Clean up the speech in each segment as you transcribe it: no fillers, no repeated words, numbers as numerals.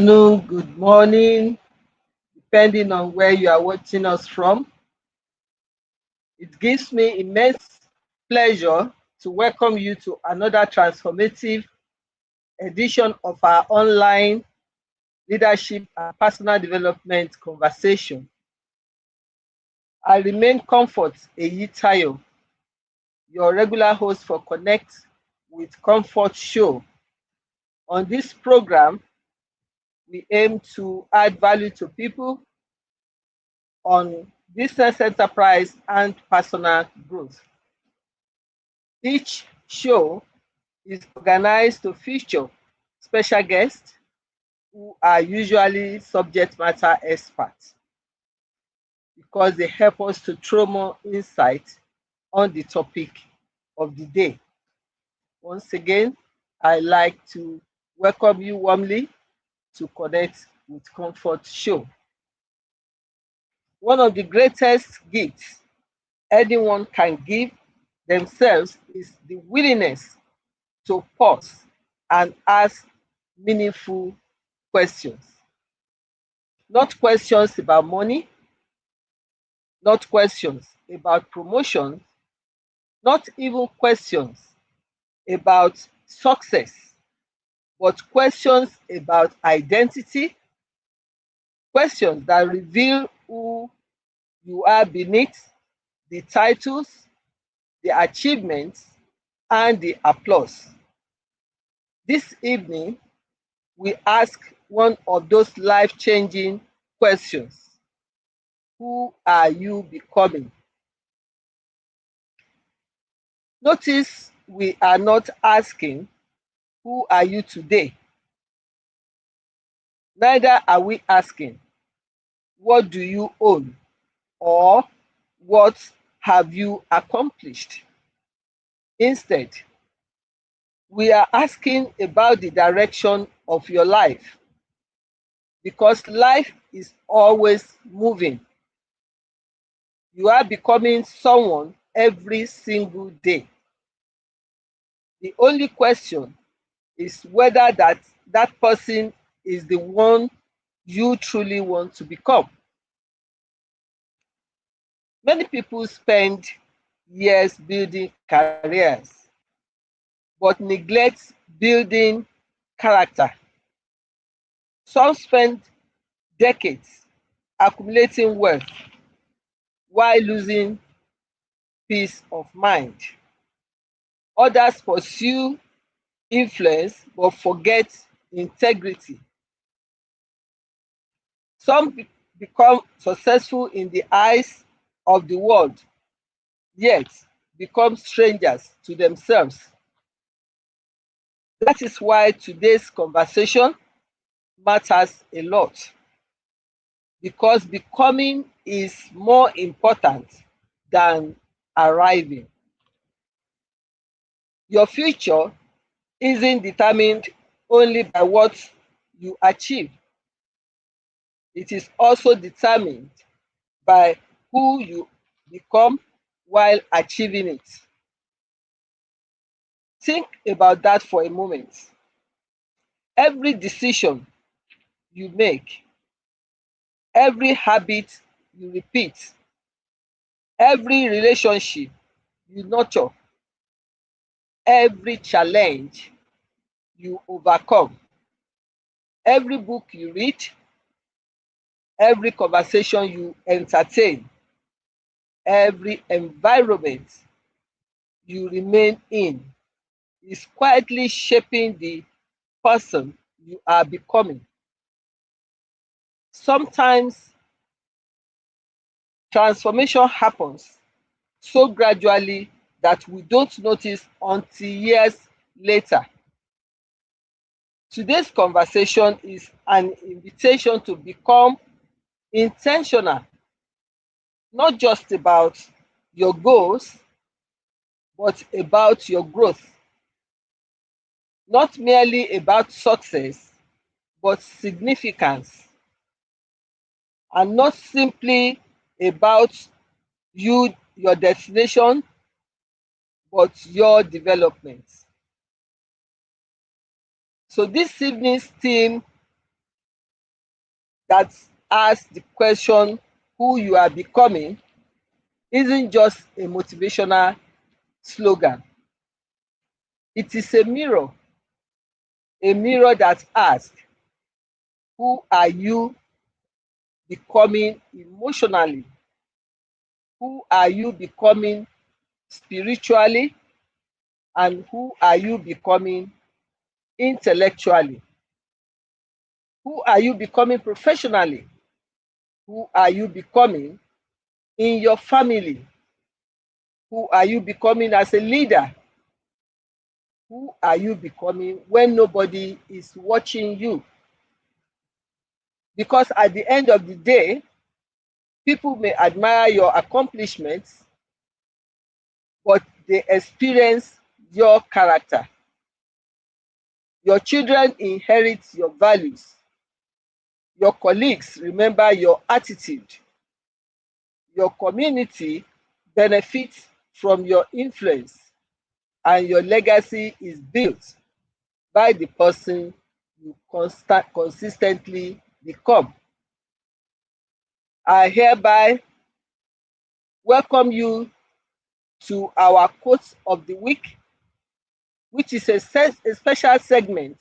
afternoon, good morning, depending on where you are watching us from. It gives me immense pleasure to welcome you to another transformative edition of our online leadership and personal development conversation. I remain Comfort Eyitayo, your regular host for Connect with Comfort show. On this program, we aim to add value to people on business enterprise and personal growth. Each show is organized to feature special guests who are usually subject matter experts because they help us to throw more insight on the topic of the day. Once again, I'd like to welcome you warmly to Connect with Comfort show. One of the greatest gifts anyone can give themselves is the willingness to pause and ask meaningful questions. Not questions about money, not questions about promotion, not even questions about success, but questions about identity, questions that reveal who you are beneath the titles, the achievements, and the applause. This evening, we ask one of those life-changing questions. Who are you becoming? Notice we are not asking, who are you today? Neither are we asking, what do you own? Or what have you accomplished? Instead, we are asking about the direction of your life because life is always moving. You are becoming someone every single day. The only question is whether that person is the one you truly want to become. Many people spend years building careers, but neglect building character. Some spend decades accumulating wealth while losing peace of mind. Others pursue influence but forget integrity. Some become successful in the eyes of the world, yet become strangers to themselves. That is why today's conversation matters a lot, because becoming is more important than arriving. Your future isn't determined only by what you achieve, it is also determined by who you become while achieving it. Think about that for a moment. Every decision you make, every habit you repeat, every relationship you nurture, every challenge you overcome, every book you read, every conversation you entertain, every environment you remain in is quietly shaping the person you are becoming. Sometimes transformation happens so gradually that we don't notice until years later. Today's conversation is an invitation to become intentional, not just about your goals, but about your growth. Not merely about success, but significance, and not simply about your destination, but your development. So this evening's theme that asks the question who you are becoming isn't just a motivational slogan. It is a mirror that asks, who are you becoming emotionally? Who are you becoming spiritually? And who are you becoming intellectually? Who are you becoming professionally? Who are you becoming in your family? Who are you becoming as a leader? Who are you becoming when nobody is watching you? Because at the end of the day, people may admire your accomplishments, but they experience your character. Your children inherit your values. Your colleagues remember your attitude. Your community benefits from your influence, and your legacy is built by the person you consistently become. I hereby welcome you to our quote of the week, which is a special segment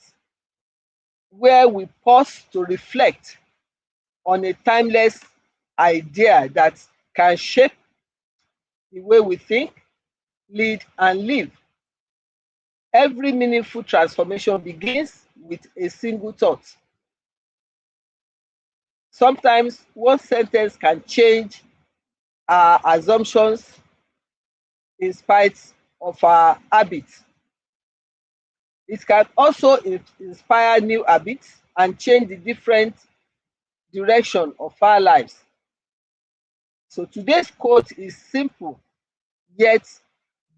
where we pause to reflect on a timeless idea that can shape the way we think, lead, and live. Every meaningful transformation begins with a single thought. Sometimes one sentence can change our assumptions in spite of our habits. It can also inspire new habits and change the different direction of our lives. So today's quote is simple yet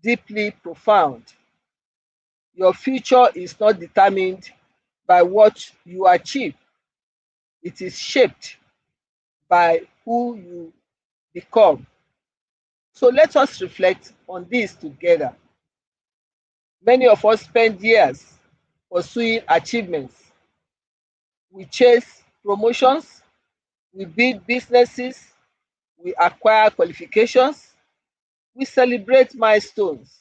deeply profound. Your future is not determined by what you achieve. It is shaped by who you become. So let us reflect on this together. Many of us spend years pursuing achievements. We chase promotions, we build businesses, we acquire qualifications, we celebrate milestones.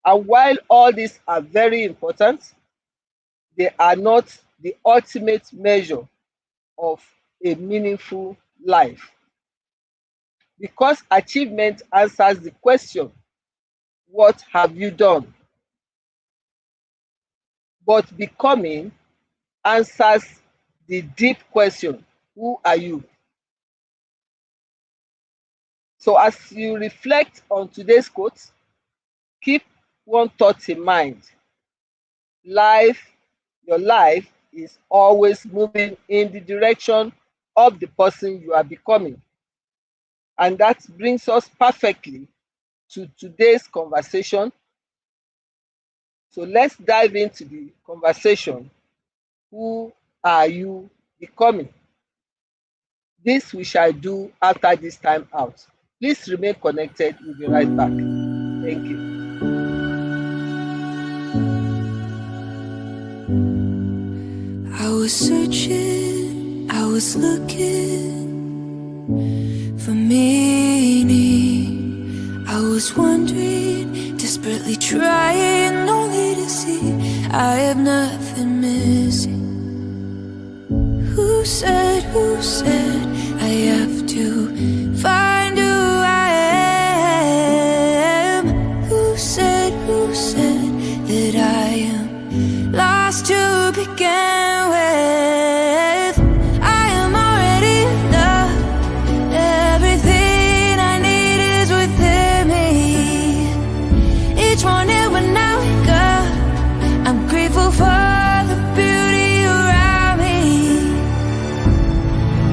And while all these are very important, they are not the ultimate measure of a meaningful life. Because achievement answers the question, what have you done? But becoming answers the deep question, who are you? So as you reflect on today's quote, keep one thought in mind. Your life is always moving in the direction of the person you are becoming. And that brings us perfectly to today's conversation. So let's dive into the conversation. Who are you becoming? This we shall do after this time out. Please remain connected. We'll be right back. Thank you. I was searching, I was looking for meaning. I was wondering, desperately trying only to see I have nothing missing. Who said I have to find who I am? Who said that I am lost to begin with? I am already enough. Everything I need is within me. Each morning when I wake up, I'm grateful for the beauty around me.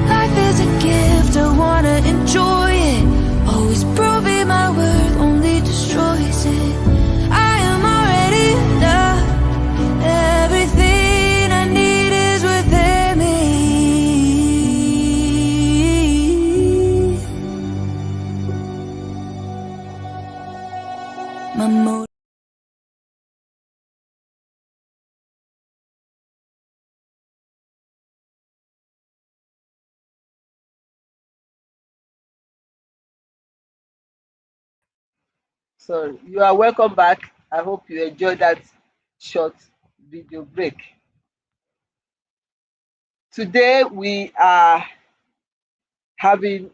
Life is a gift I wanna enjoy. Sorry. You are welcome back. I hope you enjoyed that short video break. Today we are having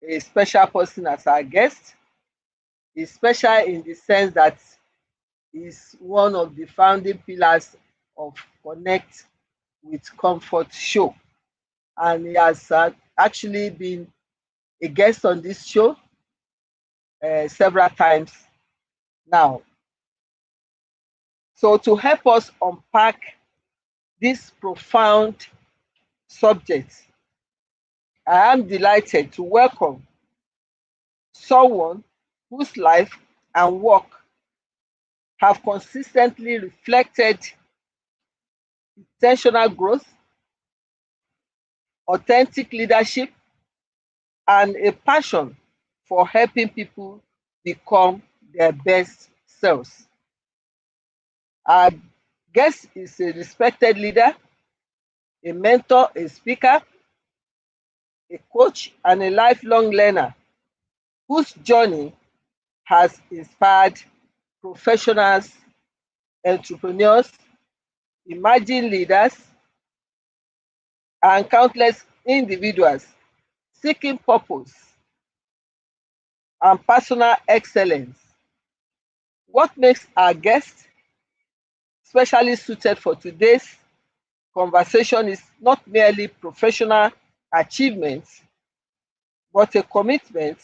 a special person as our guest. He's special in the sense that he's one of the founding pillars of Connect with Comfort show. And he has actually been a guest on this show several times now. So to help us unpack this profound subject, I am delighted to welcome someone whose life and work have consistently reflected intentional growth, authentic leadership, and a passion for helping people become their best selves. Our guest is a respected leader, a mentor, a speaker, a coach, and a lifelong learner whose journey has inspired professionals, entrepreneurs, emerging leaders, and countless individuals seeking purpose and personal excellence. What makes our guest specially suited for today's conversation is not merely professional achievements, but a commitment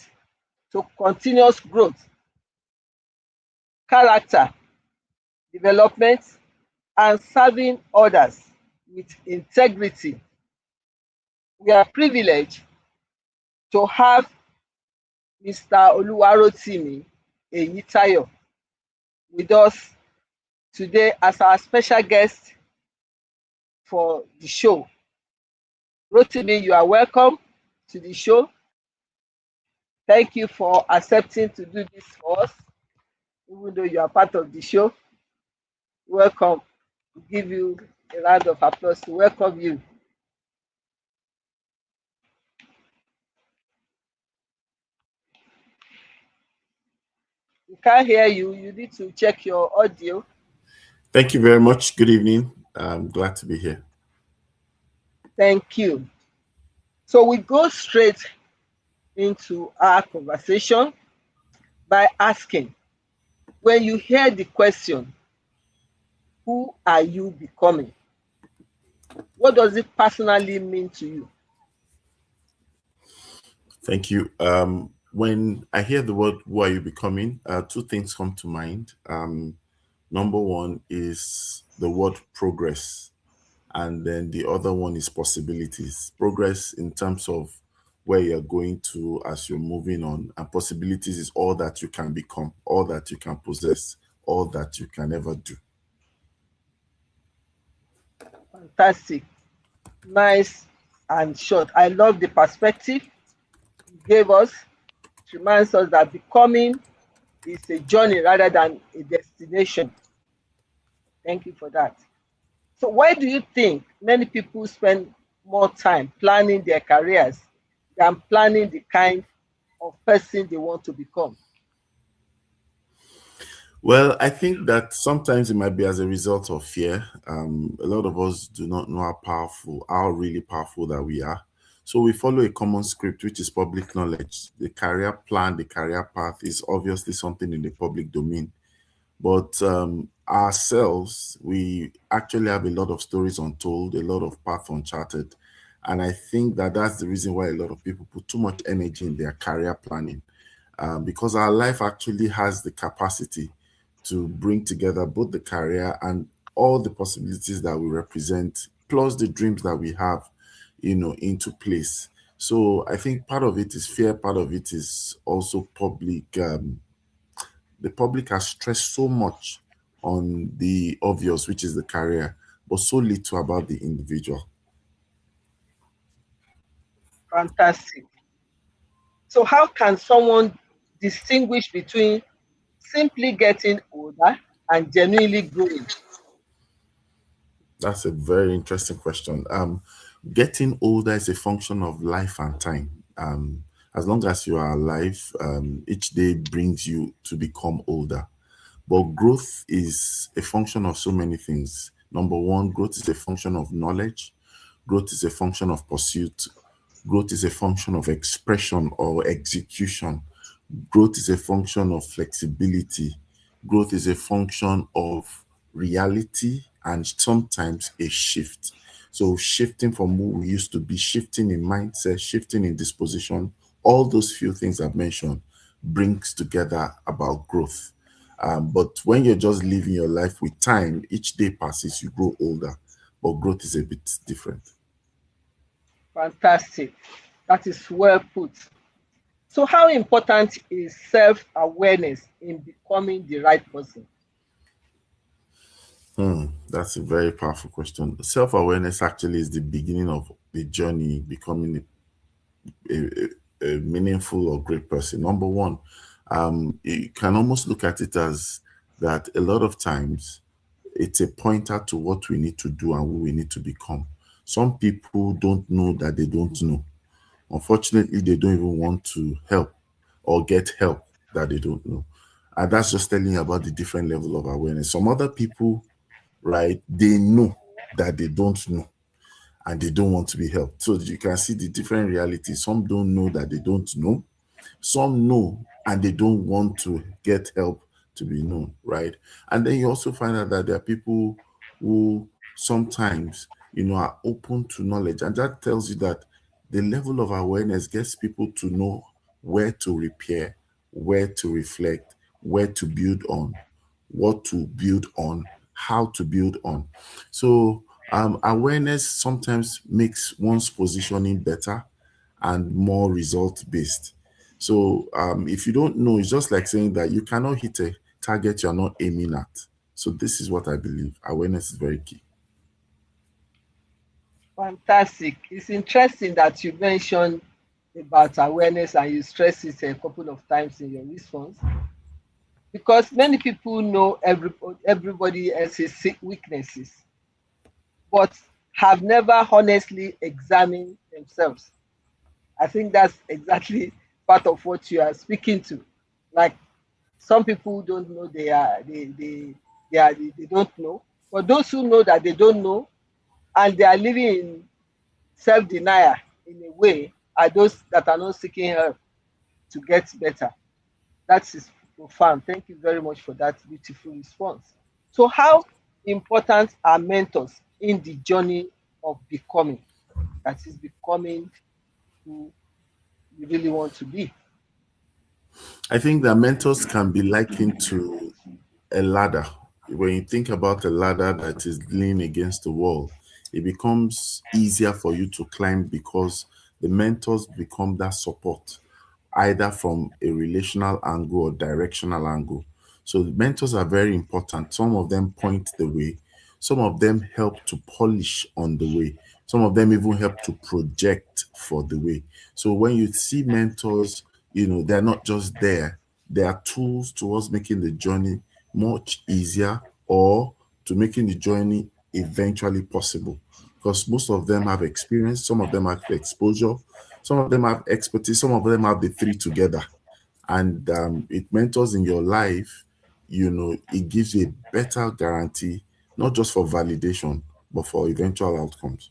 to continuous growth, character development, and serving others with integrity. We are privileged to have Mr. Oluwarotimi Eyitayo with us today as our special guest for the show. Rotimi, you are welcome to the show. Thank you for accepting to do this for us, even though you are part of the show. Welcome. We give you a round of applause to welcome you. We can't hear you. You need to check your audio. Thank you very much. Good evening. I'm glad to be here. Thank you. So we go straight into our conversation by asking, when you hear the question, who are you becoming? What does it personally mean to you? Thank you. When I hear the word, who are you becoming? Two things come to mind. Number one is the word progress. And then the other one is possibilities. Progress in terms of where you're going to as you're moving on. And possibilities is all that you can become, all that you can possess, all that you can ever do. Fantastic. Nice and short. I love the perspective you gave us. It reminds us that becoming is a journey rather than a destination. Thank you for that. So why do you think many people spend more time planning their careers than planning the kind of person they want to become? Well, I think that sometimes it might be as a result of fear. A lot of us do not know how really powerful that we are. So we follow a common script, which is public knowledge. The career plan, the career path is obviously something in the public domain. But ourselves, we actually have a lot of stories untold, a lot of paths uncharted. And I think that that's the reason why a lot of people put too much energy in their career planning, because our life actually has the capacity to bring together both the career and all the possibilities that we represent, plus the dreams that we have, into place. So I think part of it is fear, part of it is also public. The public has stressed so much on the obvious, which is the career, but so little about the individual. Fantastic. So how can someone distinguish between simply getting older and genuinely growing? That's a very interesting question. Getting older is a function of life and time. As long as you are alive, each day brings you to become older. But growth is a function of so many things. Number one, growth is a function of knowledge. Growth is a function of pursuit. Growth is a function of expression or execution. Growth is a function of flexibility. Growth is a function of reality and sometimes a shift. So, shifting from who we used to be, shifting in mindset, shifting in disposition, all those few things I've mentioned brings together about growth. But when you're just living your life with time, each day passes, you grow older, but growth is a bit different. Fantastic. That is well put. So, how important is self awareness in becoming the right person? That's a very powerful question. Self awareness actually is the beginning of the journey becoming a meaningful or great person. Number one, you can almost look at it as that a lot of times it's a pointer to what we need to do and who we need to become. Some people don't know that they don't know. Unfortunately, they don't even want to help or get help that they don't know. And that's just telling you about the different level of awareness. Some other people, right, they know that they don't know and they don't want to be helped. So you can see the different realities. Some don't know that they don't know. Some know and they don't want to get help to be known, right? And then you also find out that there are people who sometimes, are open to knowledge. And that tells you that the level of awareness gets people to know where to repair, where to reflect, where to build on, what to build on, how to build on. So awareness sometimes makes one's positioning better and more result based. So if you don't know, it's just like saying that you cannot hit a target you're not aiming at. So this is what I believe. Awareness is very key. Fantastic. It's interesting that you mentioned about awareness and you stress it a couple of times in your response because many people know everybody else's weaknesses, but have never honestly examined themselves. I think that's exactly part of what you are speaking to. Like some people don't know they don't know, but those who know that they don't know and they are living in self-denial in a way are those that are not seeking help to get better. That is profound. Thank you very much for that beautiful response. So, how important are mentors in the journey of becoming? That is becoming who you really want to be. I think that mentors can be likened to a ladder. When you think about a ladder that is leaning against the wall, it becomes easier for you to climb because the mentors become that support, either from a relational angle or directional angle. So the mentors are very important. Some of them point the way, some of them help to polish on the way, some of them even help to project for the way. So when you see mentors, they're not just there, they are tools towards making the journey much easier or to making the journey eventually possible. Because most of them have experience, some of them have exposure, some of them have expertise, some of them have the three together. And it mentors in your life, it gives you a better guarantee, not just for validation, but for eventual outcomes.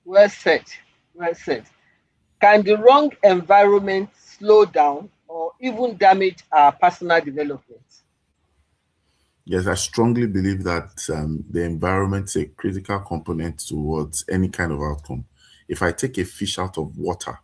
Well said. Well said. Can the wrong environment slow down or even damage our personal development? Yes, I strongly believe that the environment is a critical component towards any kind of outcome. If I take a fish out of water,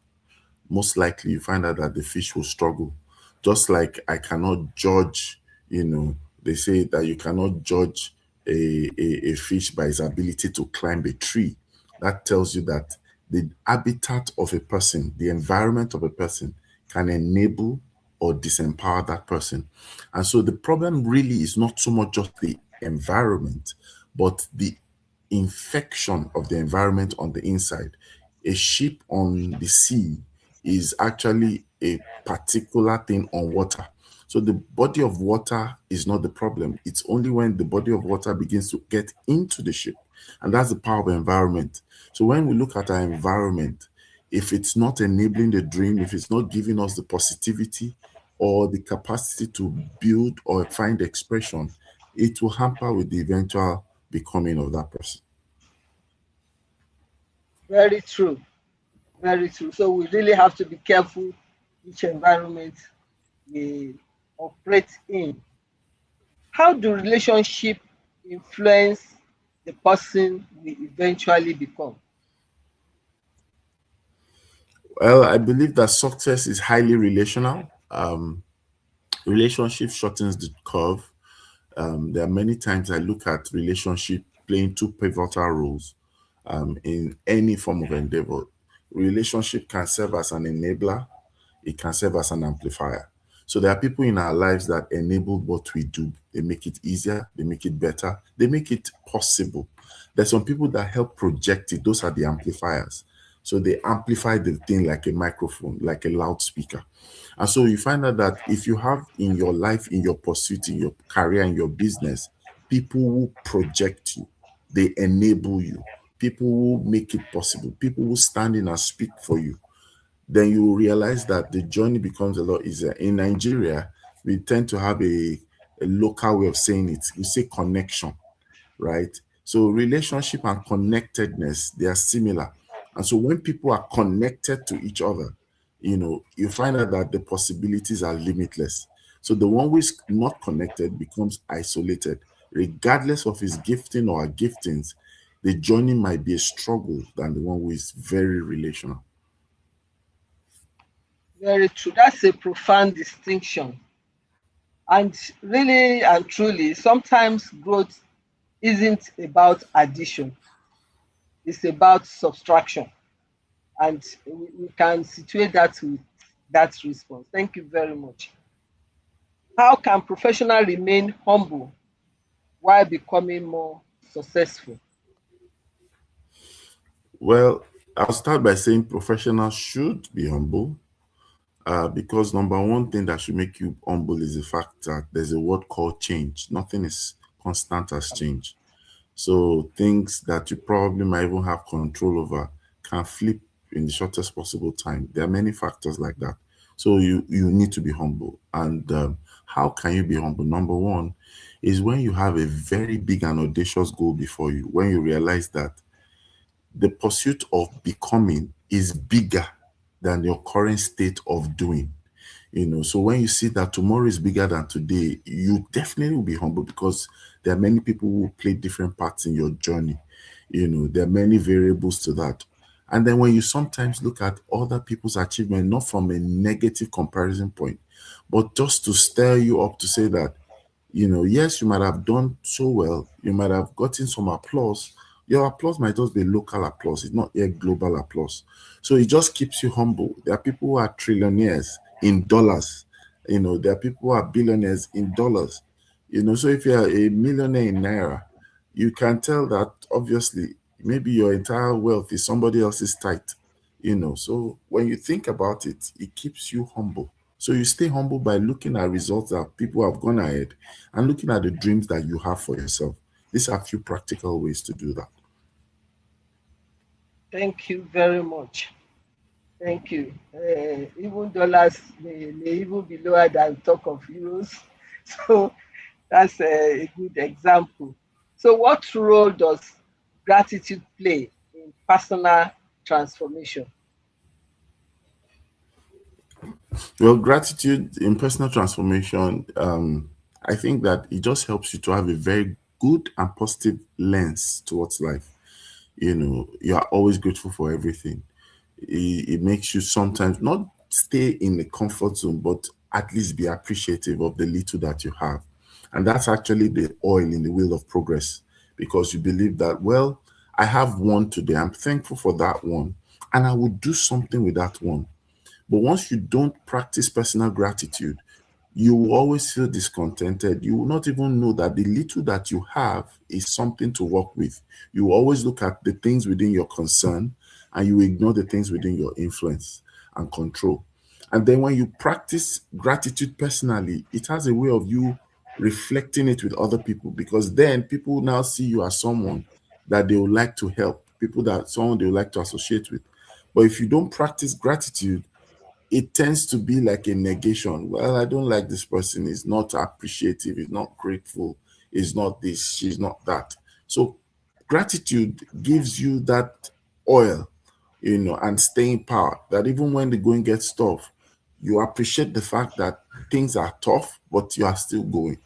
most likely you find out that the fish will struggle. Just like I cannot judge, they say that you cannot judge a fish by his ability to climb a tree. That tells you that the habitat of a person, the environment of a person can enable or disempower that person. And so the problem really is not so much just the environment, but the infection of the environment on the inside. A ship on the sea is actually a particular thing on water. So the body of water is not the problem. It's only when the body of water begins to get into the ship. And that's the power of environment. So when we look at our environment, if it's not enabling the dream, if it's not giving us the positivity or the capacity to build or find expression, it will hamper with the eventual becoming of that person. Very true. Very true. So we really have to be careful which environment we operate in. How do relationship influence the person we eventually become? Well, I believe that success is highly relational. Relationship shortens the curve. There are many times I look at relationship playing two pivotal roles in any form of endeavor. Relationship can serve as an enabler, it can serve as an amplifier. So there are people in our lives that enable what we do. They make it easier, they make it better, they make it possible. There's some people that help project it. Those are the amplifiers. So they amplify the thing like a microphone, like a loudspeaker. And so you find out that if you have in your life, in your pursuit, in your career, in your business, people who project you, they enable you, people who make it possible, people who stand in and speak for you, then you will realize that the journey becomes a lot easier. In Nigeria, we tend to have a local way of saying it. We say connection, right? So relationship and connectedness, they are similar. And so when people are connected to each other, you find out that the possibilities are limitless. So the one who is not connected becomes isolated. Regardless of his gifting or her giftings, the journey might be a struggle than the one who is very relational. Very true. That's a profound distinction. And really and truly, sometimes growth isn't about addition, it's about subtraction. And we can situate that with that response. Thank you very much. How can professional remain humble while becoming more successful? Well, I'll start by saying professionals should be humble because number one thing that should make you humble is the fact that there's a word called change. Nothing is constant as change. So things that you probably might even have control over can flip in the shortest possible time. There are many factors like that. So you need to be humble. And how can you be humble? Number one is when you have a very big and audacious goal before you, when you realize that the pursuit of becoming is bigger than your current state of doing. So when you see that tomorrow is bigger than today, you definitely will be humble because there are many people who play different parts in your journey. There are many variables to that. And then when you sometimes look at other people's achievement, not from a negative comparison point, but just to stir you up to say that, yes, you might have done so well, you might have gotten some applause. Your applause might just be local applause, it's not a global applause. So it just keeps you humble. There are people who are trillionaires in dollars. There are people who are billionaires in dollars. So if you're a millionaire in naira, you can tell that obviously maybe your entire wealth is somebody else's tithe. So when you think about it, it keeps you humble. So you stay humble by looking at results that people have gone ahead and looking at the dreams that you have for yourself. These are a few practical ways to do that. Thank you very much. Thank you. Even dollars may even be lower than talk of euros. So that's a good example. So, what role does gratitude play in personal transformation? Well, gratitude in personal transformation, I think that it just helps you to have a very good and positive lens towards life. You are always grateful for everything. It makes you sometimes not stay in the comfort zone, but at least be appreciative of the little that you have. And that's actually the oil in the wheel of progress because you believe that, well, I have one today. I'm thankful for that one. And I will do something with that one. But once you don't practice personal gratitude, you will always feel discontented. You will not even know that the little that you have is something to work with. You will always look at the things within your concern and you ignore the things within your influence and control. And then when you practice gratitude personally, it has a way of you reflecting it with other people because then people now see you as someone that they would like to help, people that someone they would like to associate with. But if you don't practice gratitude, it tends to be like a negation. Well, I don't like this person. He's not appreciative. He's not grateful. He's not this. She's not that. So gratitude gives you that oil, and staying power, that even when the going gets tough, you appreciate the fact that things are tough, but you are still going.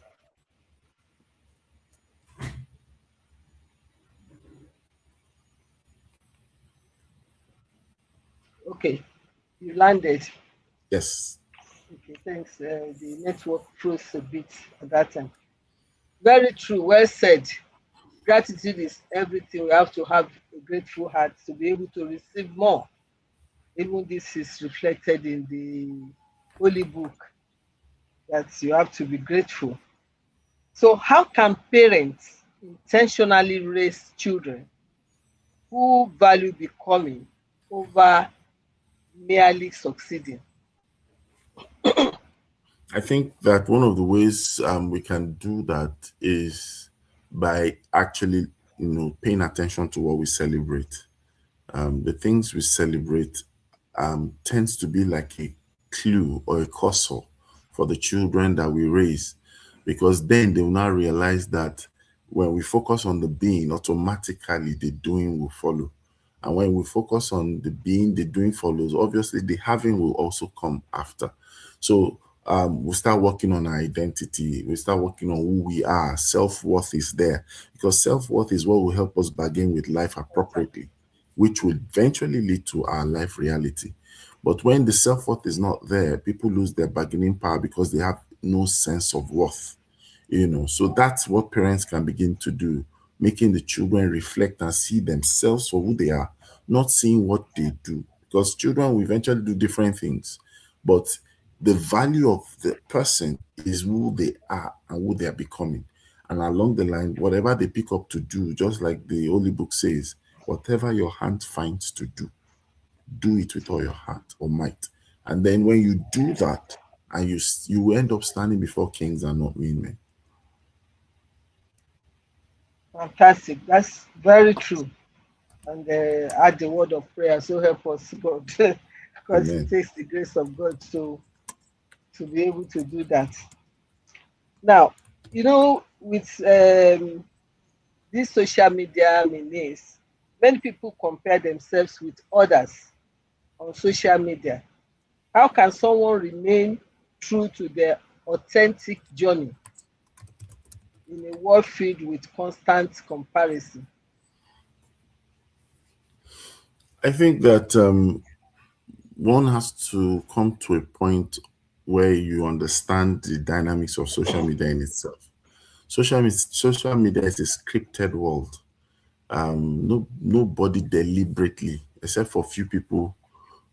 Okay, you landed. Yes. Okay, thanks. The network froze a bit at that time. Very true. Well said. Gratitude is everything. We have to have a grateful heart to be able to receive more. Even this is reflected in the Holy Book, that you have to be grateful. So, how can parents intentionally raise children who value becoming over merely succeeding? I think that one of the ways we can do that is by actually, paying attention to what we celebrate. The things we celebrate tends to be like a clue or a cursor for the children that we raise, because then they will now realize that when we focus on the being, automatically the doing will follow. And when we focus on the being, the doing follows. Obviously, the having will also come after. So we start working on our identity. We start working on who we are. Self-worth is there, because self-worth is what will help us bargain with life appropriately, which will eventually lead to our life reality. But when the self-worth is not there, people lose their bargaining power because they have no sense of worth. So that's what parents can begin to do, making the children reflect and see themselves for who they are, not seeing what they do. Because children will eventually do different things, but the value of the person is who they are and who they are becoming. And along the line, whatever they pick up to do, just like the Holy Book says, whatever your hand finds to do it with all your heart or might. And then when you do that, and you end up standing before kings and not mean men. Fantastic. That's very true. And add the word of prayer. So help us, God, because it Amen. takes the grace of God to be able to do that. Now, with this social media menace, many people compare themselves with others on social media. How can someone remain true to their authentic journey in a world filled with constant comparison? I think that one has to come to a point where you understand the dynamics of social media in itself. Social media is a scripted world. Nobody deliberately, except for few people,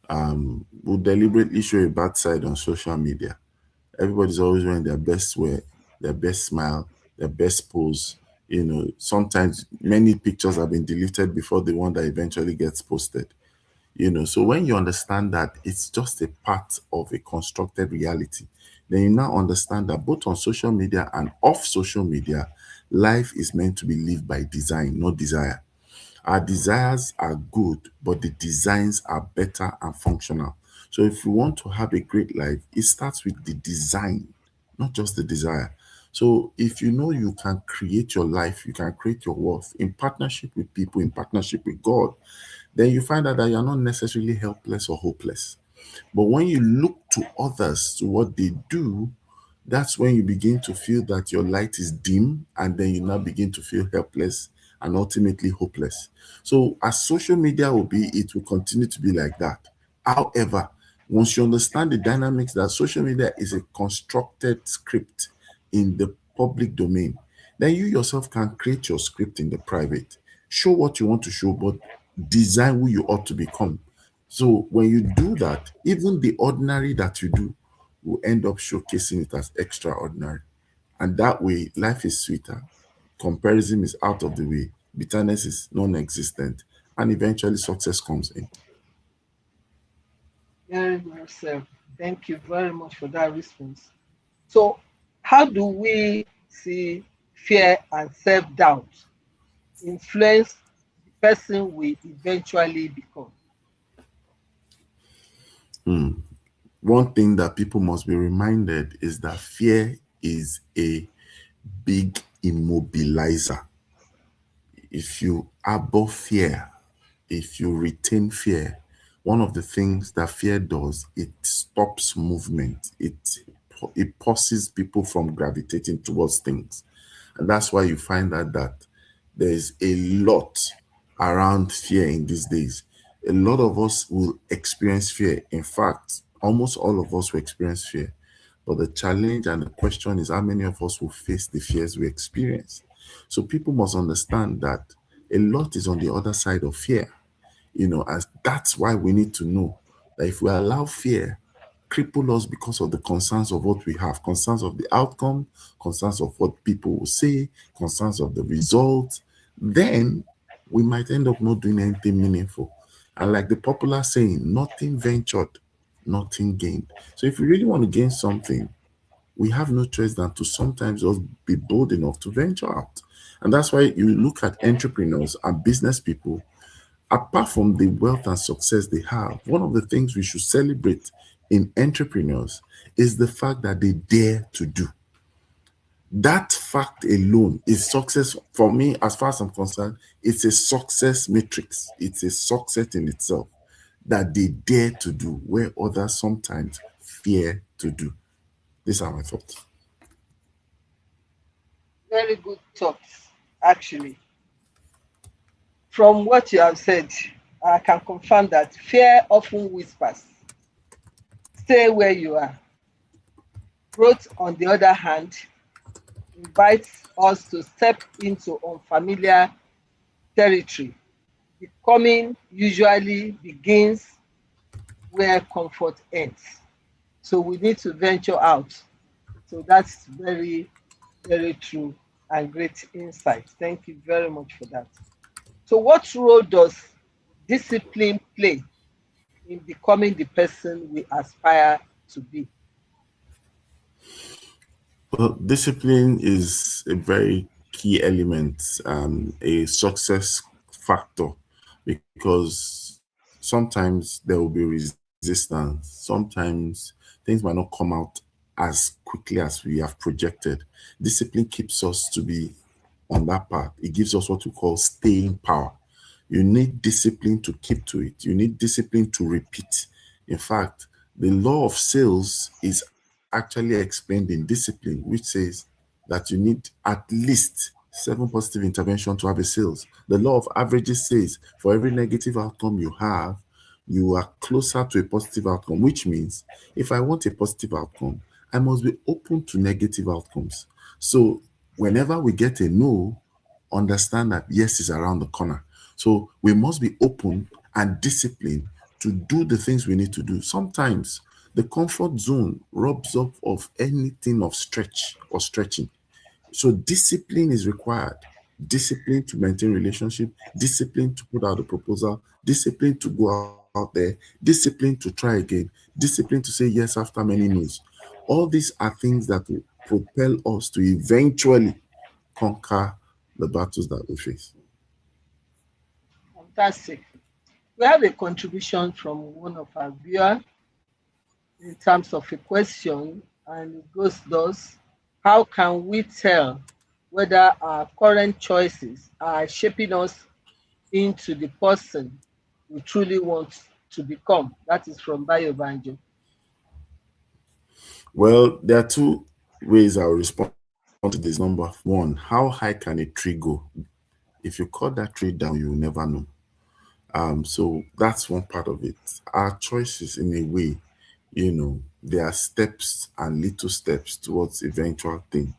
will deliberately show a bad side on social media. Everybody's always wearing their best wear, their best smile, their best pose. Sometimes many pictures have been deleted before the one that eventually gets posted. So when you understand that it's just a part of a constructed reality, then you now understand that both on social media and off social media, life is meant to be lived by design, not desire. Our desires are good, but the designs are better and functional. So if you want to have a great life, it starts with the design, not just the desire. So if you know you can create your life, you can create your worth in partnership with people, in partnership with God, then you find out that you're not necessarily helpless or hopeless. But when you look to others, to what they do, that's when you begin to feel that your light is dim, and then you now begin to feel helpless and ultimately hopeless. So as social media will be, it will continue to be like that. However, once you understand the dynamics that social media is a constructed script in the public domain, then you yourself can create your script in the private. Show what you want to show, but design who you ought to become. So when you do that, even the ordinary that you do will end up showcasing it as extraordinary. And that way, life is sweeter. Comparison is out of the way. Bitterness is non-existent. And eventually success comes in. Very well said. Thank you very much for that response. So, how do we see fear and self-doubt influence the person we eventually become? One thing that people must be reminded is that fear is a big immobilizer. If you harbor fear, if you retain fear, one of the things that fear does, it stops movement. It pauses people from gravitating towards things. And that's why you find that there's a lot around fear in these days. A lot of us will experience fear. In fact, almost all of us will experience fear. But the challenge and the question is how many of us will face the fears we experience? So people must understand that a lot is on the other side of fear. And that's why we need to know that if we allow fear cripple us because of the concerns of what we have, concerns of the outcome, concerns of what people will say, concerns of the result, then we might end up not doing anything meaningful. And like the popular saying, nothing ventured, nothing gained. So if we really want to gain something, we have no choice than to sometimes just be bold enough to venture out. And that's why you look at entrepreneurs and business people, apart from the wealth and success they have, one of the things we should celebrate in entrepreneurs is the fact that they dare to do. That fact alone is success for me. As far as I'm concerned, it's a success matrix. It's a success in itself that they dare to do where others sometimes fear to do. These are my thoughts. Very good thoughts, actually. From what you have said, I can confirm that fear often whispers, stay where you are. Growth, on the other hand, invites us to step into unfamiliar territory. Becoming usually begins where comfort ends. So we need to venture out. So that's very, very true and great insight. Thank you very much for that. So what role does discipline play in becoming the person we aspire to be? Well, discipline is a very key element, a success factor, because sometimes there will be resistance. Sometimes things might not come out as quickly as we have projected. Discipline keeps us to be on that path. It gives us what we call staying power. You need discipline to keep to it. You need discipline to repeat. In fact, the law of sales is actually explained in discipline, which says that you need at least 7 positive interventions to have a sales. The law of averages says for every negative outcome you have, you are closer to a positive outcome, which means if I want a positive outcome, I must be open to negative outcomes. So whenever we get a no, understand that yes is around the corner. So we must be open and disciplined to do the things we need to do. Sometimes the comfort zone robs up of anything of stretch or stretching. So discipline is required. Discipline to maintain relationship, discipline to put out the proposal, discipline to go out there, discipline to try again, discipline to say yes after many no's. All these are things that will propel us to eventually conquer the battles that we face. Fantastic. We have a contribution from one of our viewers in terms of a question, and it goes thus: how can we tell whether our current choices are shaping us into the person we truly want to become? That is from Bayo Banjo. Well, there are two ways I'll respond to this. Number one, how high can a tree go? If you cut that tree down, you will never know. So that's one part of it. Our choices, in a way, there are steps and little steps towards eventual thing.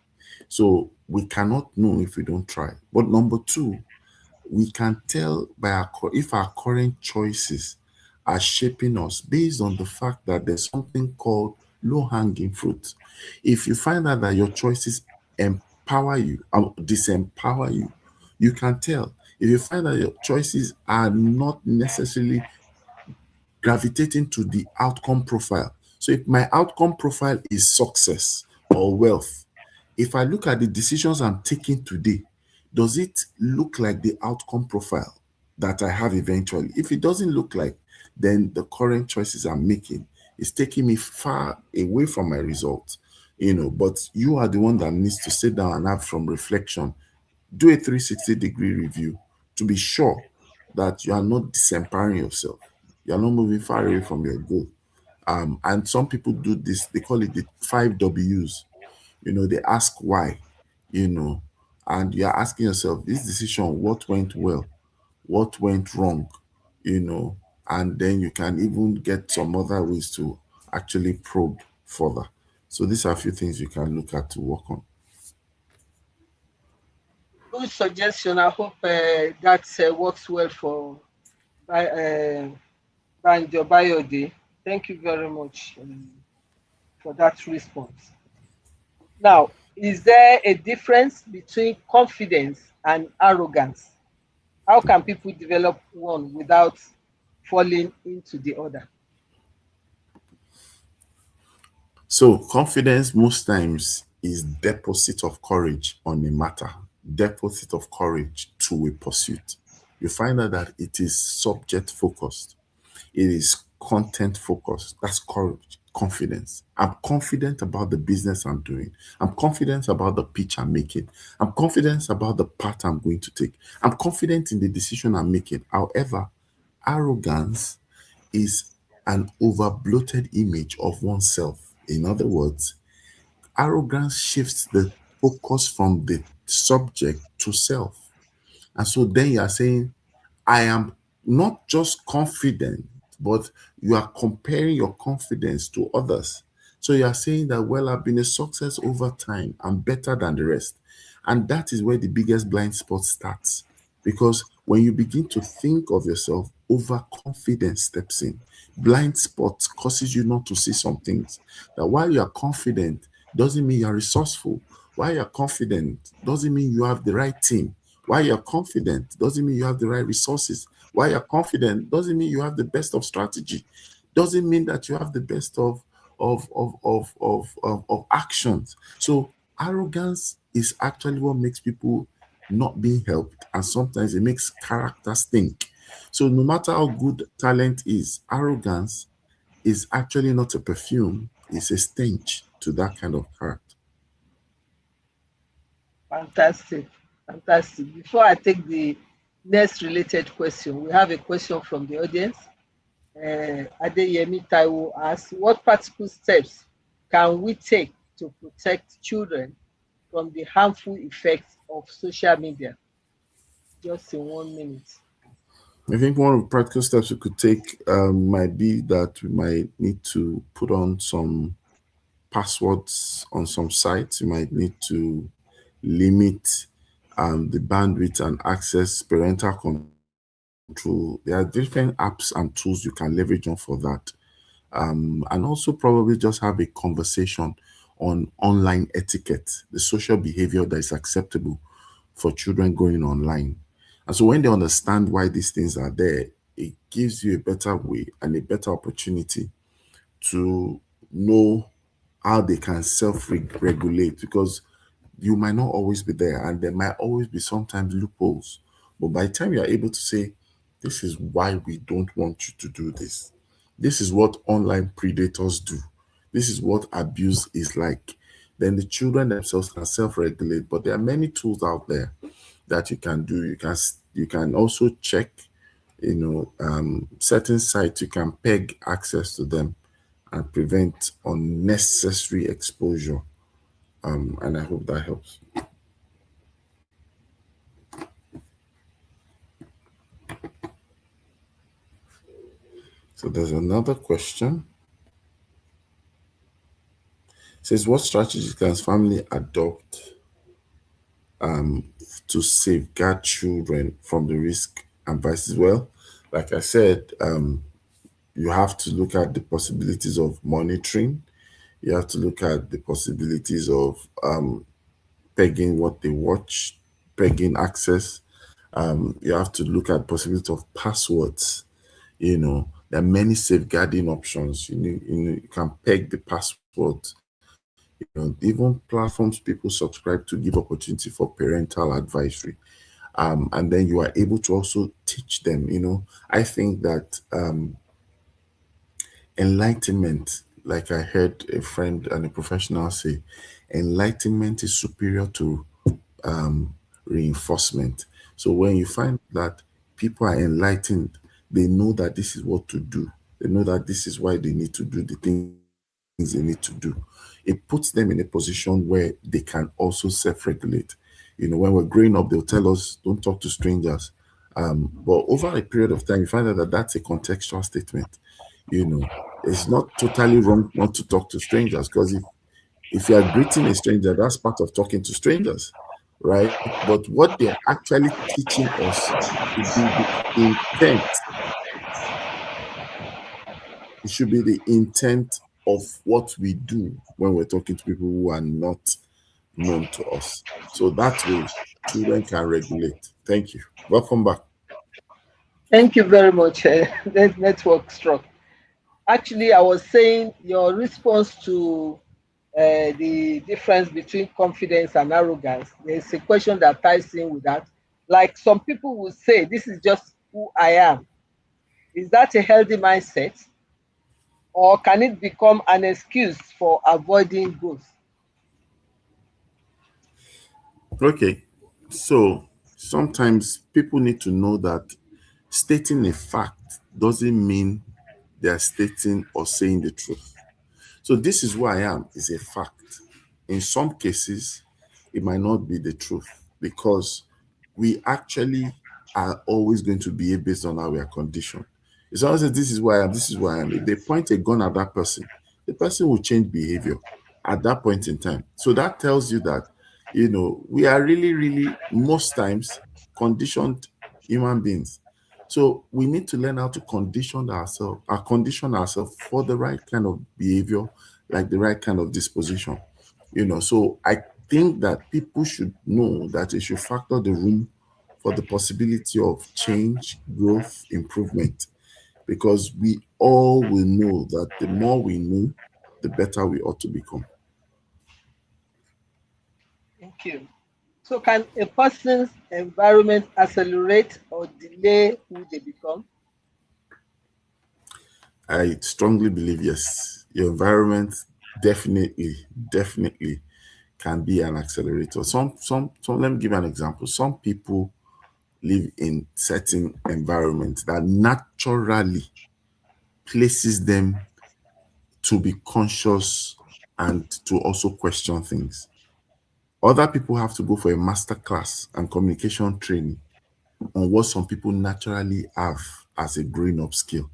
So we cannot know if we don't try. But number two, we can tell by if our current choices are shaping us based on the fact that there's something called low-hanging fruit. If you find out that your choices empower you or disempower you, you can tell. If you find that your choices are not necessarily gravitating to the outcome profile. So if my outcome profile is success or wealth, if I look at the decisions I'm taking today, does it look like the outcome profile that I have eventually? If it doesn't look like, then the current choices I'm making It's taking me far away from my results, but you are the one that needs to sit down and have some reflection. Do a 360-degree review to be sure that you are not disempowering yourself. You are not moving far away from your goal. And some people do this, they call it the 5 W's. They ask why, and you're asking yourself, this decision, what went well, what went wrong, and then you can even get some other ways to actually probe further. So these are a few things you can look at to work on. Good suggestion. I hope that works well for Banjo Bayode. Thank you very much for that response. Now, is there a difference between confidence and arrogance? How can people develop one without falling into the other? So confidence most times is deposit of courage on a matter, deposit of courage to a pursuit. You find out that it is subject focused. It is content focused. That's courage, confidence. I'm confident about the business I'm doing. I'm confident about the pitch I'm making. I'm confident about the path I'm going to take. I'm confident in the decision I'm making. However, arrogance is an over bloated image of oneself. In other words, arrogance shifts the focus from the subject to self. And so then you are saying, I am not just confident, but you are comparing your confidence to others. So you are saying that, well, I've been a success over time. I'm better than the rest. And that is where the biggest blind spot starts. Because when you begin to think of yourself, overconfidence steps in. Blind spot causes you not to see some things. That while you are confident, doesn't mean you are resourceful. While you are confident, doesn't mean you have the right team. Why you're confident doesn't mean you have the right resources. Why you're confident doesn't mean you have the best of strategy. Doesn't mean that you have the best of actions. So arrogance is actually what makes people not being helped, and sometimes it makes character stink. So no matter how good talent is, arrogance is actually not a perfume, it's a stench to that kind of character. Fantastic. Fantastic. Before I take the next related question, we have a question from the audience. Adeyemi Taiwo asks, what practical steps can we take to protect children from the harmful effects of social media? Just in 1 minute. I think one of the practical steps we could take might be that we might need to put on some passwords on some sites. You might need to limit the bandwidth and access parental control. There are different apps and tools you can leverage on for that. And also probably just have a conversation on online etiquette, the social behavior that is acceptable for children going online. And so when they understand why these things are there, it gives you a better way and a better opportunity to know how they can self-regulate, because you might not always be there and there might always be sometimes loopholes. But by the time you are able to say, this is why we don't want you to do this. This is what online predators do. This is what abuse is like. Then the children themselves can self-regulate. But there are many tools out there that you can do. You can also check, certain sites. You can peg access to them and prevent unnecessary exposure. And I hope that helps. So there's another question. It says, what strategies can family adopt to safeguard children from the risk and vices? Well, like I said, you have to look at the possibilities of monitoring. You have to look at the possibilities of pegging what they watch, pegging access. You have to look at possibility of passwords. There are many safeguarding options. You can peg the password. Even platforms people subscribe to give opportunity for parental advisory. And then you are able to also teach them. I think that Enlightenment, like I heard a friend and a professional say, enlightenment is superior to reinforcement. So when you find that people are enlightened, they know that this is what to do. They know that this is why they need to do the things they need to do. It puts them in a position where they can also self-regulate. When we're growing up, they'll tell us, don't talk to strangers. But over a period of time, you find out that that's a contextual statement. You know, it's not totally wrong not to talk to strangers, because if you are greeting a stranger, that's part of talking to strangers, right? But what they're actually teaching us should be the intent. It should be the intent of what we do when we're talking to people who are not known to us. So that way, children can regulate. Thank you. Welcome back. Thank you very much. Network struck. Actually, I was saying your response to the difference between confidence and arrogance. There's a question that ties in with that. Like some people will say, this is just who I am. Is that a healthy mindset? Or can it become an excuse for avoiding growth? Okay. So sometimes people need to know that stating a fact doesn't mean they're stating or saying the truth. So this is who I am is a fact. In some cases, it might not be the truth, because we actually are always going to behave based on how we are conditioned. If someone says, this is who I am, this is who I am, if they point a gun at that person, the person will change behavior at that point in time. So that tells you that, we are really, really, most times, conditioned human beings. So we need to learn how to condition ourselves for the right kind of behavior, like the right kind of disposition. So I think that people should know that they should factor the room for the possibility of change, growth, improvement, because we all will know that the more we know, the better we ought to become. Thank you. So can a person's environment accelerate or delay who they become? I strongly believe yes. Your environment definitely can be an accelerator. Some let me give you an example. Some people live in certain environments that naturally places them to be conscious and to also question things. Other people have to go for a master class and communication training on what some people naturally have as a growing up skill.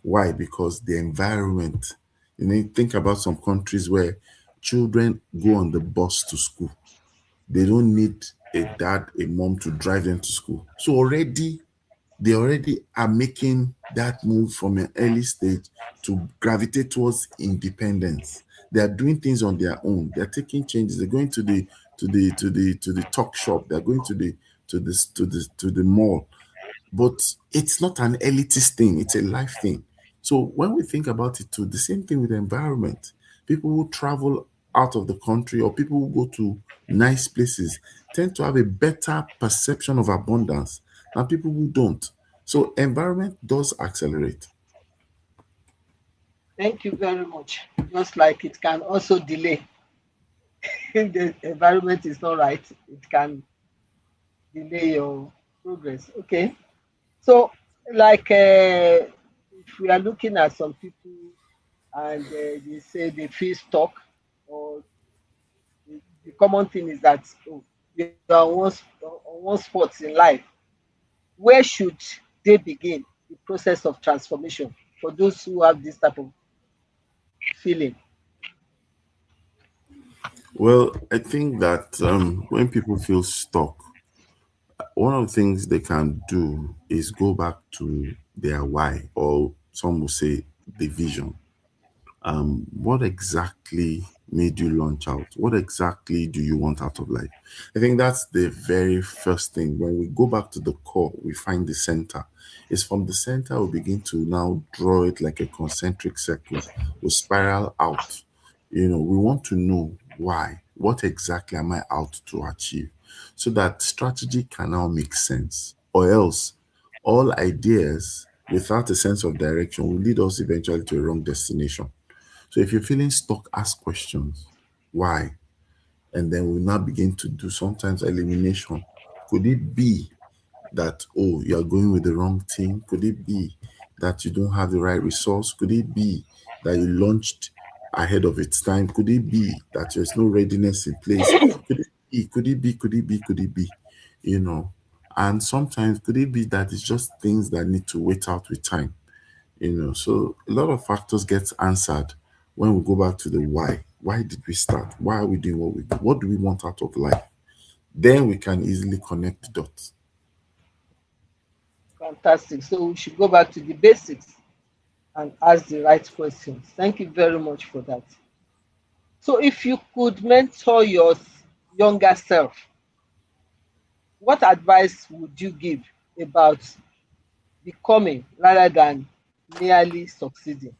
Why? Because the environment, think about some countries where children go on the bus to school. They don't need a dad, a mom to drive them to school. So they already are making that move from an early stage to gravitate towards independence. They are doing things on their own. They're taking changes. They're going to the talk shop. They're going to the mall. But it's not an elitist thing, it's a life thing. So when we think about it too, the same thing with the environment. People who travel out of the country or people who go to nice places tend to have a better perception of abundance than people who don't. So environment does accelerate. Thank you very much. Just like it can also delay. If the environment is not right, it can delay your progress. Okay. So, like, if we are looking at some people and they say they feel stuck, or the common thing is that they are on one spot in life, where should they begin the process of transformation for those who have this type of feeling? Well, I think that when people feel stuck, one of the things they can do is go back to their why, or some will say the vision. What exactly made you launch out? What exactly do you want out of life? I think that's the very first thing. When we go back to the core, we find the center. It's from the center we begin to now draw it like a concentric circle. We spiral out. We want to know why. What exactly am I out to achieve? So that strategy can now make sense. Or else all ideas without a sense of direction will lead us eventually to a wrong destination. So if you're feeling stuck, ask questions. Why? And then we'll now begin to do sometimes elimination. Could it be that, oh, you're going with the wrong team? Could it be that you don't have the right resource? Could it be that you launched ahead of its time? Could it be that there's no readiness in place? Could it be, could it be, could it be, could it be? You know, and sometimes could it be that it's just things that need to wait out with time? You know, so a lot of factors get answered when we go back to the why. Why did we start? Why are we doing what we do? What do we want out of life? Then we can easily connect the dots. Fantastic. So we should go back to the basics and ask the right questions. Thank you very much for that. So if you could mentor your younger self, what advice would you give about becoming rather than merely succeeding?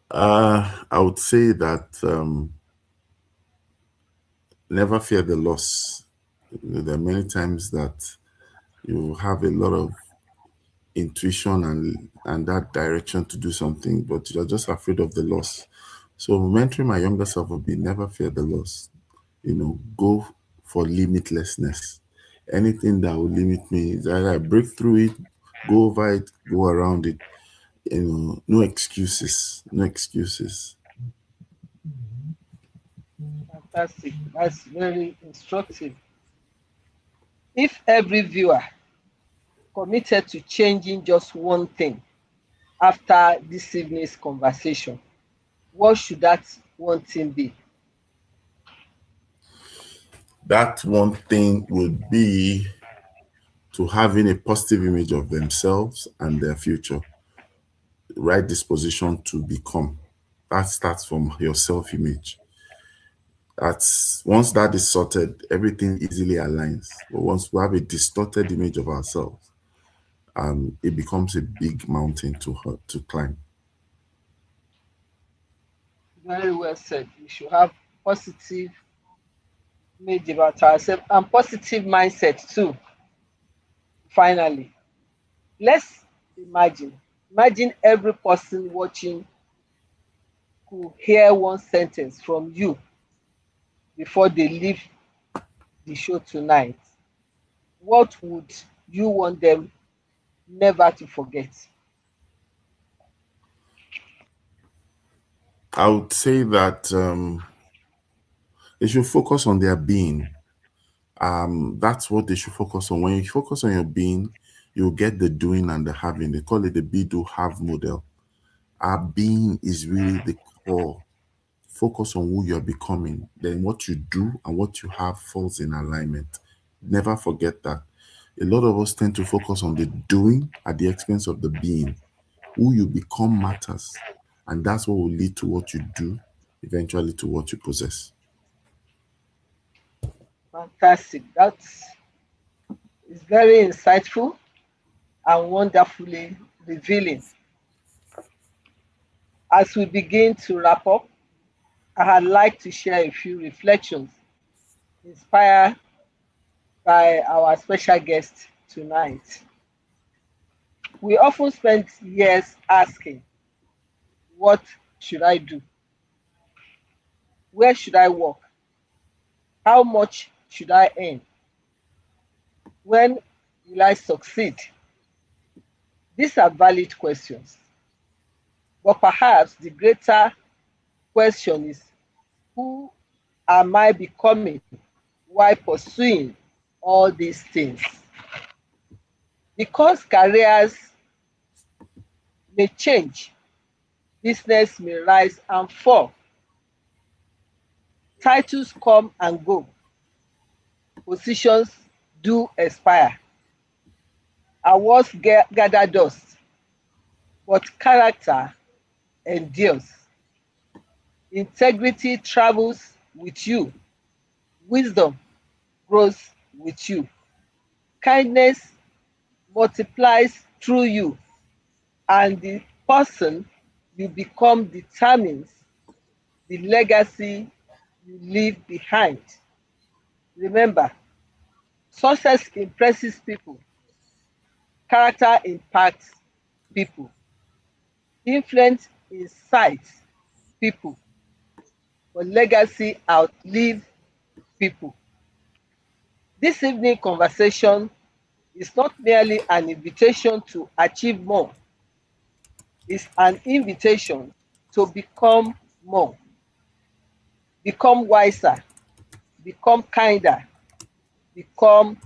I would say that never fear the loss. There are many times that you have a lot of intuition and that direction to do something, but you're just afraid of the loss. So mentoring my younger self would be never fear the loss. You know, go for limitlessness. Anything that will limit me is either I break through it, go over it, go around it. You know, no excuses. No excuses. Fantastic. That's very instructive. If every viewer committed to changing just one thing after this evening's conversation, what should that one thing be? That one thing would be to having a positive image of themselves and their future, right disposition to become. That starts from your self image. That's once that is sorted, everything easily aligns. But once we have a distorted image of ourselves, it becomes a big mountain to climb. Very well said. We should have positive image about ourselves and positive mindset too. Finally, let's imagine every person watching could hear one sentence from you before they leave the show tonight. What would you want them never to forget? I would say that they should focus on their being. That's what they should focus on. When you focus on your being, you'll get the doing and the having. They call it the be do have model. Our being is really the core. Focus on who you're becoming. Then what you do and what you have falls in alignment. Never forget that. A lot of us tend to focus on the doing at the expense of the being. Who you become matters. And that's what will lead to what you do, eventually to what you possess. Fantastic. That's is very insightful and wonderfully revealing. As we begin to wrap up, I'd like to share a few reflections inspired by our special guest tonight. We often spend years asking, what should I do? Where should I work? How much should I earn? When will I succeed? These are valid questions. But perhaps the greater question is, who am I becoming while pursuing all these things? Because careers may change, business may rise and fall, titles come and go, positions do expire, awards gather dust, but character endures. Integrity travels with you, wisdom grows with you, kindness multiplies through you, and the person you become determines the legacy you leave behind. Remember, success impresses people, Character impacts people. Influence incites people. But legacy outlives people. This evening conversation is not merely an invitation to achieve more, it's an invitation to become more, become wiser, become kinder, become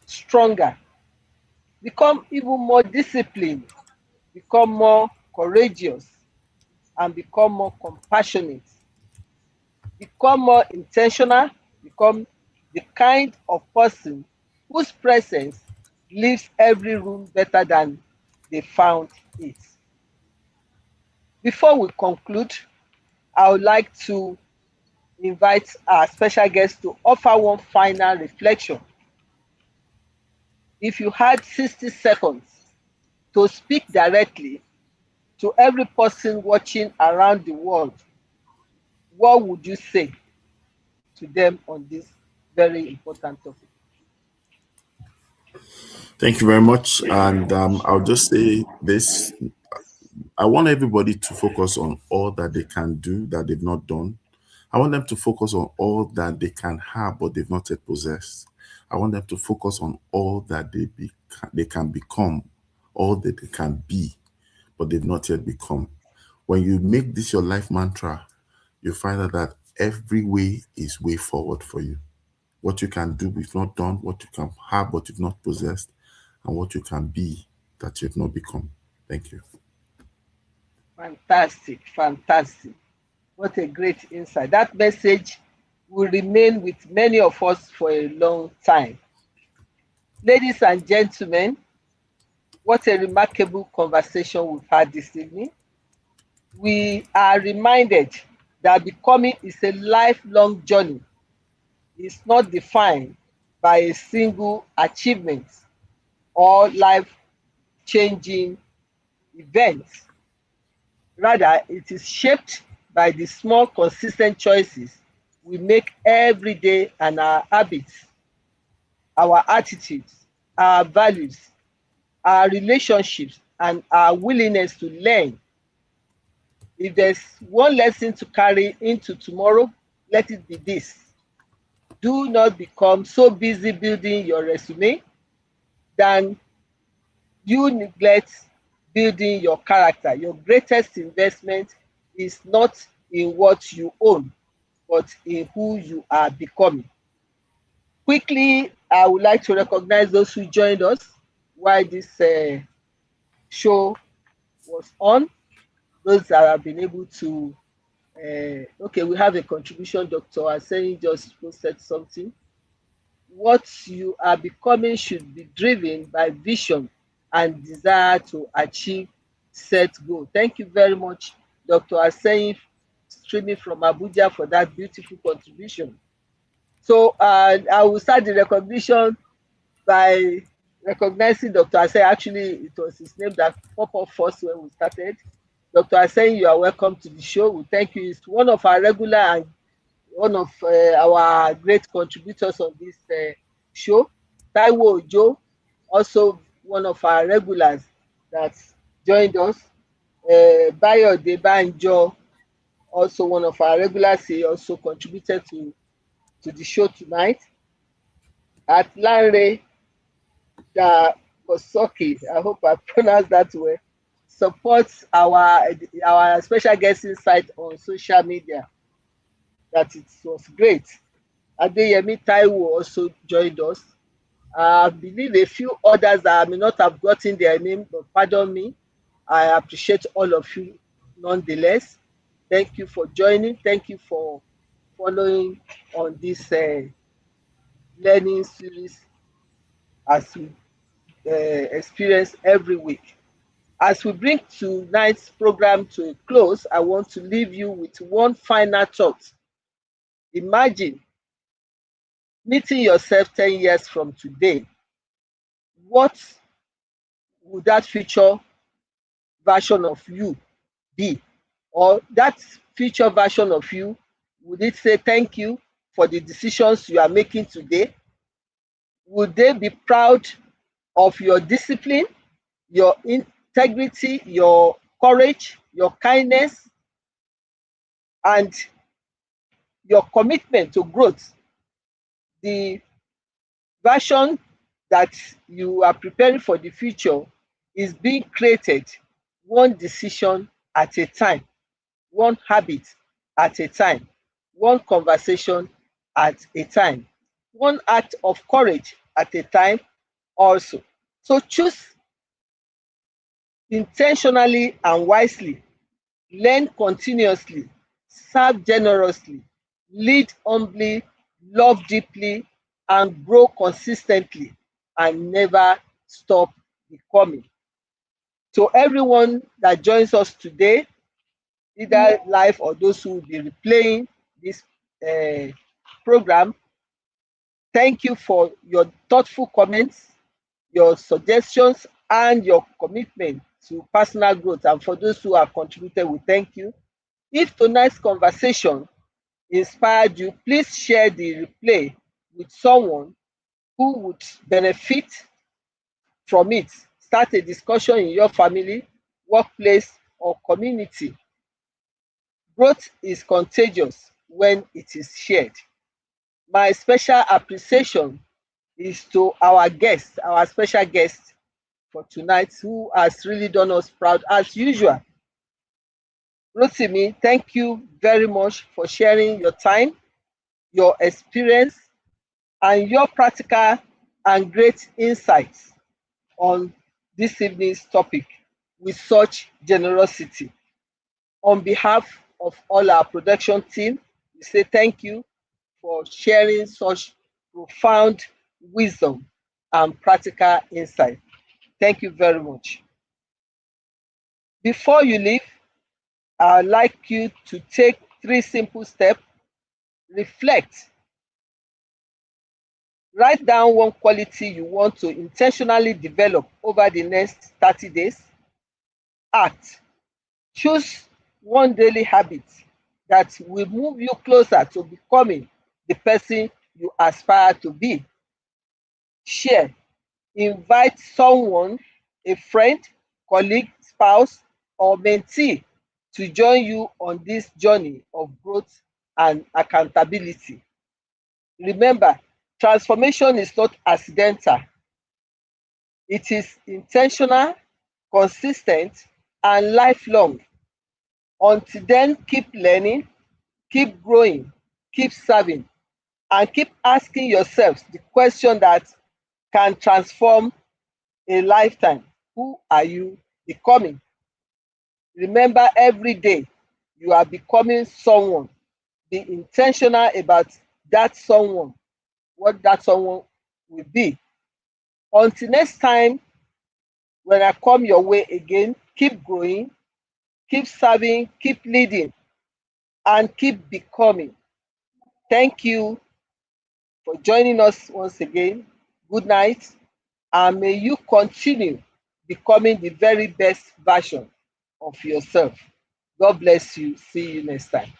stronger, become even more disciplined, become more courageous, and become more compassionate, become more intentional, become the kind of person whose presence leaves every room better than they found it. Before we conclude, I would like to invite our special guest to offer one final reflection. If you had 60 seconds to speak directly to every person watching around the world, what would you say to them on this very important topic? Thank you very much. And I'll just say this. I want everybody to focus on all that they can do that they've not done. I want them to focus on all that they can have but they've not yet possessed. I want them to focus on all that they can become, all that they can be, but they've not yet become. When you make this your life mantra, you find out that every way is way forward for you. What you can do but you've not done, what you can have but you've not possessed, and what you can be that you've not become. Thank you. Fantastic, fantastic. What a great insight. That message will remain with many of us for a long time. Ladies and gentlemen, what a remarkable conversation we've had this evening. We are reminded that becoming is a lifelong journey. It's not defined by a single achievement or life-changing event. Rather, it is shaped by the small, consistent choices we make every day and our habits, our attitudes, our values, our relationships, and our willingness to learn. If there's one lesson to carry into tomorrow, let it be this. Do not become so busy building your resume than you neglect building your character. Your greatest investment is not in what you own, but in who you are becoming. Quickly, I would like to recognize those who joined us while this show was on. Those that have been able to, okay, we have a contribution. Dr. Aseni just posted something. What you are becoming should be driven by vision and desire to achieve set goal. Thank you very much, Dr. Aseni, streaming from Abuja, for that beautiful contribution. So I will start the recognition by recognizing Dr. Aseni. Actually, it was his name that popped up first when we started. Dr. Aseni, you are welcome to the show. We thank you. He's one of our regular and one of our great contributors on this show. Taiwo Ojo, also one of our regulars that joined us. Bayo Debanjo, also one of our regulars, he also contributed to the show tonight. At Lanre Kosoki, I hope I pronounced that well, supports our special guest insight on social media. That it was great. Adeyemi Taiwo also joined us. I believe a few others that I may not have gotten their name, but pardon me. I appreciate all of you nonetheless. Thank you for joining. Thank you for following on this learning series as we experience every week. As we bring tonight's program to a close, I want to leave you with one final thought. Imagine meeting yourself 10 years from today. What would that future version of you be? Or that future version of you, would it say thank you for the decisions you are making today? Would they be proud of your discipline, your integrity, your courage, your kindness, and your commitment to growth. The version that you are preparing for the future is being created one decision at a time, one habit at a time, one conversation at a time, one act of courage at a time also. So choose intentionally and wisely, learn continuously, serve generously, lead humbly, love deeply, and grow consistently, and never stop becoming. To everyone that joins us today, either live or those who will be replaying this uh, program, thank you for your thoughtful comments, your suggestions, and your commitment to personal growth. And for those who have contributed, we thank you. If tonight's conversation inspired you, please share the replay with someone who would benefit from it. Start a discussion in your family, workplace, or community. Growth is contagious when it is shared. My special appreciation is to our guest, our special guest for tonight, who has really done us proud as usual. Rotimi, thank you very much for sharing your time, your experience, and your practical and great insights on this evening's topic with such generosity. On behalf of all our production team, we say thank you for sharing such profound wisdom and practical insight. Thank you very much. Before you leave, I'd like you to take 3 simple steps. Reflect. Write down one quality you want to intentionally develop over the next 30 days. Act. Choose one daily habit that will move you closer to becoming the person you aspire to be. Share. Invite someone, a friend, colleague, spouse, or mentee to join you on this journey of growth and accountability. Remember, transformation is not accidental. It is intentional, consistent, and lifelong. Until then, keep learning, keep growing, keep serving, and keep asking yourselves the question that can transform a lifetime. Who are you becoming? Remember, every day you are becoming someone. Be intentional about that someone, what that someone will be. Until next time, when I come your way again, keep growing, keep serving, keep leading, and keep becoming. Thank you for joining us once again. Good night, and may you continue becoming the very best version of yourself. God bless you. See you next time.